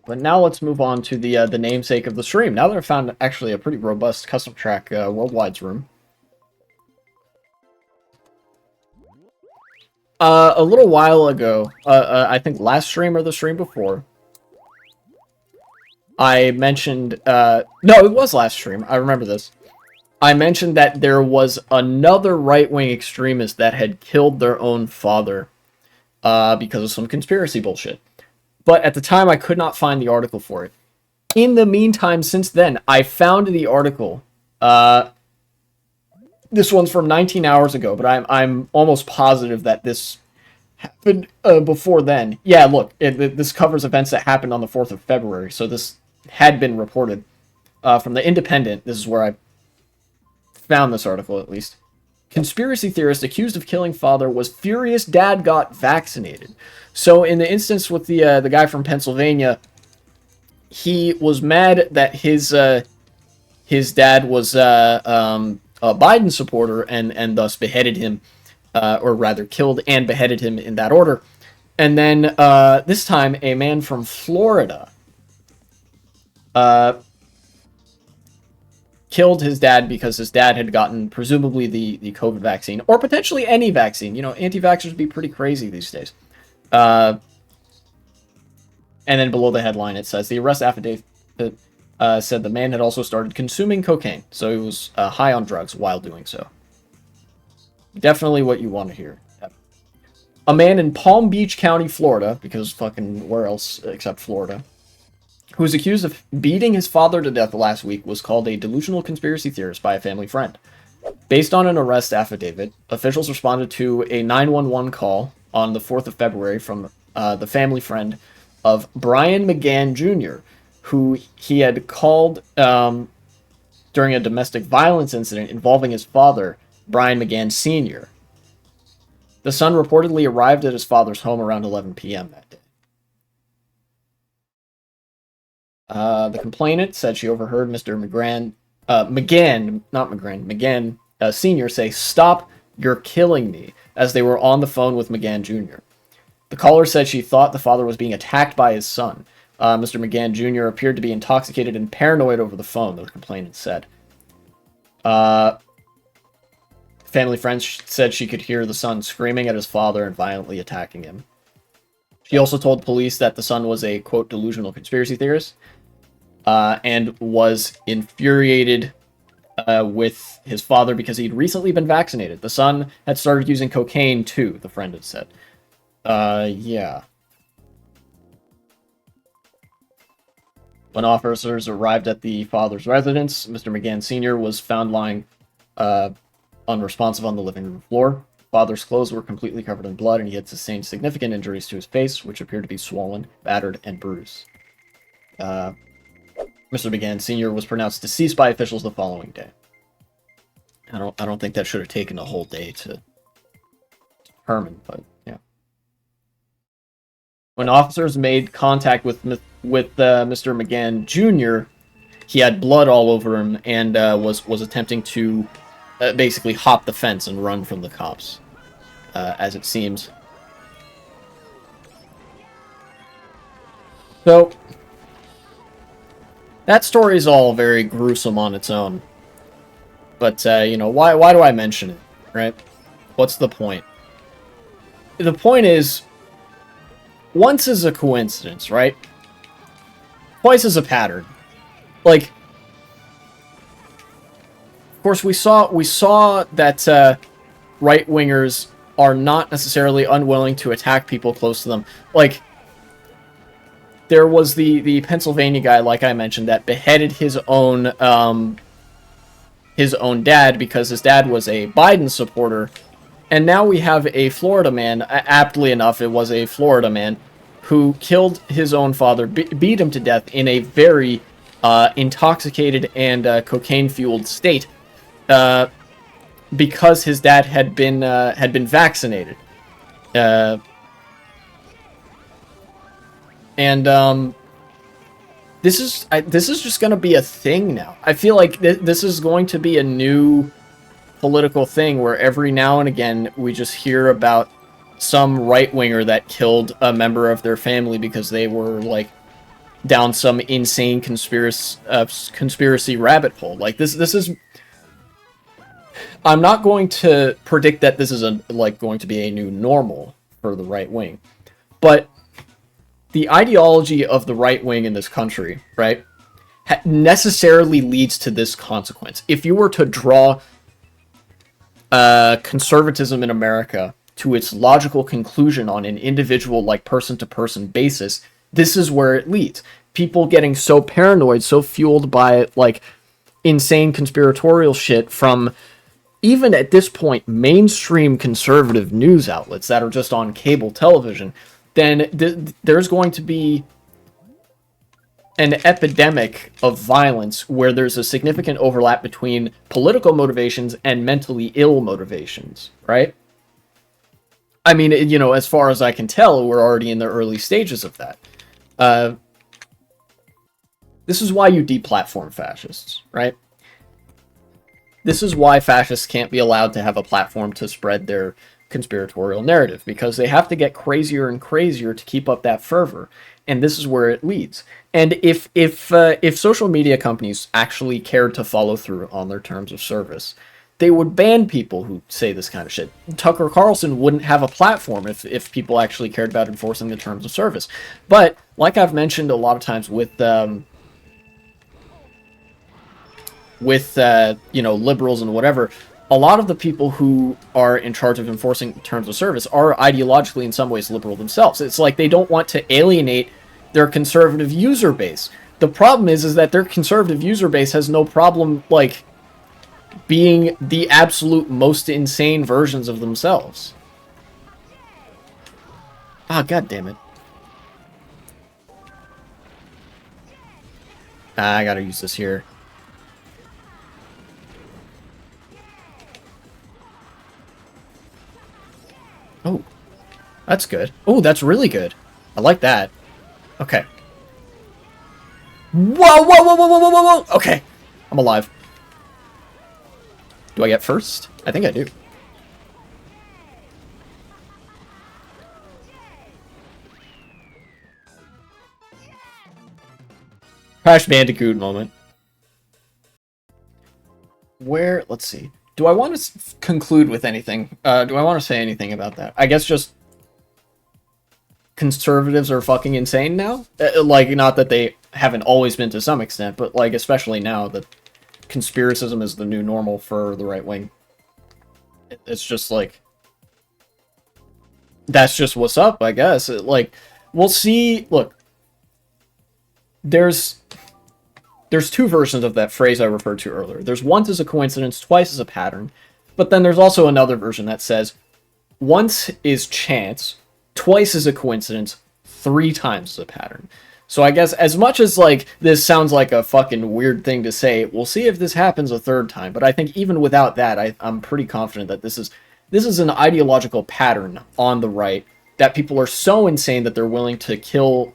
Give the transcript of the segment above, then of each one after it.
But now let's move on to the namesake of the stream. Now that I've found actually a pretty robust custom track worldwide's room. A little while ago, I think last stream or the stream before, I mentioned, no, it was last stream, I remember this. I mentioned that there was another right-wing extremist that had killed their own father because of some conspiracy bullshit. But at the time, I could not find the article for it. In the meantime, since then, I found the article. This one's from 19 hours ago, but I'm almost positive that this happened before then. Yeah, look, this covers events that happened on the 4th of February, so this had been reported from the Independent. This is where I found this article, at least. Conspiracy theorist accused of killing father was furious dad got vaccinated. So in the instance with the guy from Pennsylvania, he was mad that his dad was a Biden supporter and thus beheaded him, or rather killed and beheaded him in that order. And then this time a man from Florida killed his dad because his dad had gotten presumably the COVID vaccine, or potentially any vaccine. You know, anti-vaxxers would be pretty crazy these days. And then below the headline it says, the arrest affidavit said the man had also started consuming cocaine, so he was high on drugs while doing so. Definitely what you want to hear. A man in Palm Beach County, Florida, because fucking where else except Florida, who was accused of beating his father to death last week, was called a delusional conspiracy theorist by a family friend. Based on an arrest affidavit, officials responded to a 911 call on the 4th of February from the family friend of Brian McGann Jr., who he had called during a domestic violence incident involving his father, Brian McGann Sr. The son reportedly arrived at his father's home around 11 p.m. that day. The complainant said she overheard Mr. McGann Sr. say, "Stop, you're killing me," as they were on the phone with McGann Jr. The caller said she thought the father was being attacked by his son. Mr. McGann Jr. appeared to be intoxicated and paranoid over the phone, the complainant said. Family friends said she could hear the son screaming at his father and violently attacking him. She also told police that the son was a, quote, delusional conspiracy theorist, and was infuriated with his father because he'd recently been vaccinated. The son had started using cocaine too, the friend had said. Yeah. When officers arrived at the father's residence, Mr. McGann Sr. was found lying unresponsive on the living room floor. Father's clothes were completely covered in blood, and he had sustained significant injuries to his face, which appeared to be swollen, battered, and bruised. Mr. McGann Sr. was pronounced deceased by officials the following day. I don't think that should have taken a whole day to determine, but yeah. When officers made contact with Mr. McGann Jr., he had blood all over him and was attempting to basically hop the fence and run from the cops, as it seems. So, that story is all very gruesome on its own. But, you know, why do I mention it, right? What's the point? The point is, once is a coincidence, right? Twice is a pattern. Like, of course, we saw that right-wingers are not necessarily unwilling to attack people close to them. Like, there was the Pennsylvania guy, like I mentioned, that beheaded his own dad because his dad was a Biden supporter. And now we have a Florida man, aptly enough, it was a Florida man, who killed his own father, beat him to death in a very intoxicated and cocaine-fueled state, because his dad had been vaccinated. This is just going to be a thing now. I feel like this is going to be a new political thing where every now and again we just hear about some right-winger that killed a member of their family because they were, like, down some insane conspiracy rabbit hole. Like this is. I'm not going to predict that this is going to be a new normal for the right wing, but the ideology of the right wing in this country, right, necessarily leads to this consequence. If you were to draw conservatism in America to its logical conclusion on an individual, like, person-to-person basis, this is where it leads. People getting so paranoid, so fueled by, like, insane conspiratorial shit from, even at this point, mainstream conservative news outlets that are just on cable television, then there's going to be an epidemic of violence where there's a significant overlap between political motivations and mentally ill motivations, right? I mean, you know, as far as I can tell, we're already in the early stages of that. This is why you deplatform fascists, right? This is why fascists can't be allowed to have a platform to spread their conspiratorial narrative, because they have to get crazier and crazier to keep up that fervor, and this is where it leads. And if social media companies actually cared to follow through on their terms of service, they would ban people who say this kind of shit. Tucker Carlson wouldn't have a platform if people actually cared about enforcing the terms of service. But like I've mentioned a lot of times with you know, liberals and whatever, a lot of the people who are in charge of enforcing terms of service are ideologically in some ways liberal themselves. It's like they don't want to alienate their conservative user base. The problem is that their conservative user base has no problem, like, being the absolute most insane versions of themselves. Ah, god damn it. I gotta use this here. Oh, that's good. Oh, that's really good. I like that. Okay. Whoa, whoa, whoa, whoa, whoa, whoa, whoa, whoa! Okay. I'm alive. Do I get first? I think I do. Crash Bandicoot moment. Where, let's see. Do I want to conclude with anything? Do I want to say anything about that? I guess just conservatives are fucking insane now? Like, not that they haven't always been to some extent, but, like, especially now that conspiracism is the new normal for the right wing. It's just, like, that's just what's up, I guess. Like, we'll see. Look, there's two versions of that phrase I referred to earlier. There's once is a coincidence, twice is a pattern. But then there's also another version that says once is chance, twice is a coincidence, 3 times is a pattern. So I guess as much as, like, this sounds like a fucking weird thing to say, we'll see if this happens a 3rd time. But I think even without that, I'm pretty confident that this is an ideological pattern on the right, that people are so insane that they're willing to kill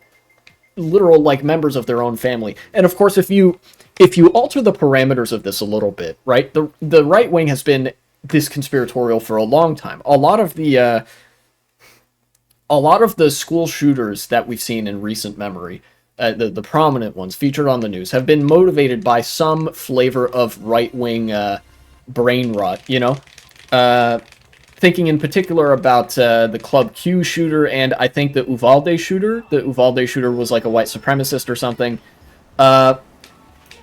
literal, like, members of their own family. And of course, if you alter the parameters of this a little bit, right, the right wing has been this conspiratorial for a long time. A lot of the school shooters that we've seen in recent memory, the prominent ones featured on the news, have been motivated by some flavor of right wing brain rot. You know, thinking in particular about the Club Q shooter, and I think the Uvalde shooter. The Uvalde shooter was like a white supremacist or something.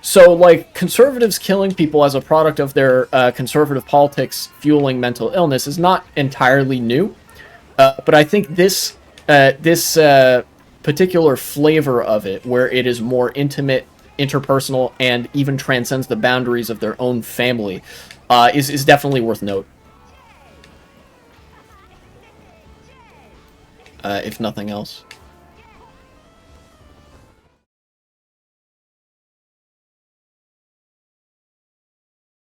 So, like, conservatives killing people as a product of their conservative politics fueling mental illness is not entirely new. But I think this particular flavor of it, where it is more intimate, interpersonal, and even transcends the boundaries of their own family, is definitely worth note. If nothing else.